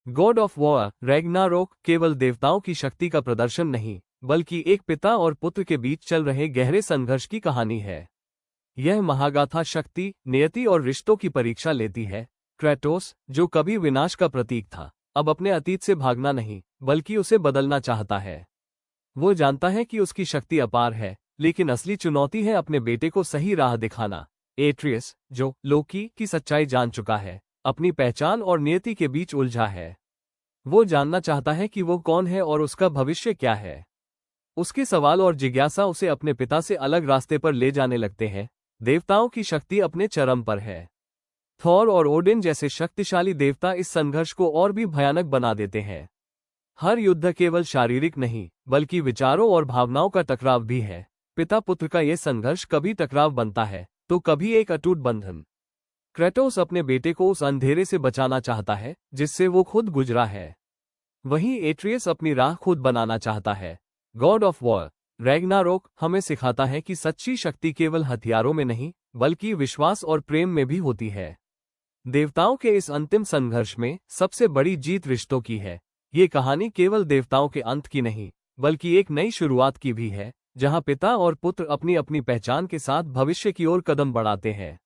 God of war Ragnarok केवल देवताओं की शक्ति का प्रदर्शन नहीं, बल्कि एक पिता और पुत्र के बीच चल रहे गहरे संघर्ष की कहानी है। यह महागाथा शक्ति, नियति और रिश्तों की परीक्षा लेती है। क्रेटोस, जो कभी विनाश का प्रतीक था, अब अपने अतीत से भागना नहीं, बल्कि उसे बदलना चाहता है। वो जानता है कि उसकी शक्ति अपार है, लेकिन असली चुनौती है अपने बेटे को सही राह दिखाना। एट्रियस, जो लोकी की सच्चाई जान चुका है, अपनी पहचान और नियति के बीच उलझा है। वो जानना चाहता है कि वो कौन है और उसका भविष्य क्या है। उसके सवाल और जिज्ञासा उसे अपने पिता से अलग रास्ते पर ले जाने लगते हैं। देवताओं की शक्ति अपने चरम पर है। थॉर और ओडिन जैसे शक्तिशाली देवता इस संघर्ष को और भी भयानक बना देते हैं। हर युद्ध केवल शारीरिक नहीं, बल्कि विचारों और भावनाओं का टकराव भी है। पिता पुत्र का यह संघर्ष कभी टकराव बनता है, तो कभी एक अटूट बंधन। क्रेटोस अपने बेटे को उस अंधेरे से बचाना चाहता है, जिससे वो खुद गुजरा है। वहीं एट्रियस अपनी राह खुद बनाना चाहता है। गॉड ऑफ वॉर रैग्नारोक हमें सिखाता है कि सच्ची शक्ति केवल हथियारों में नहीं, बल्कि विश्वास और प्रेम में भी होती है। देवताओं के इस अंतिम संघर्ष में सबसे बड़ी जीत रिश्तों की है। ये कहानी केवल देवताओं के अंत की नहीं, बल्कि एक नई शुरुआत की भी है, जहां पिता और पुत्र अपनी अपनी पहचान के साथ भविष्य की ओर कदम बढ़ाते हैं।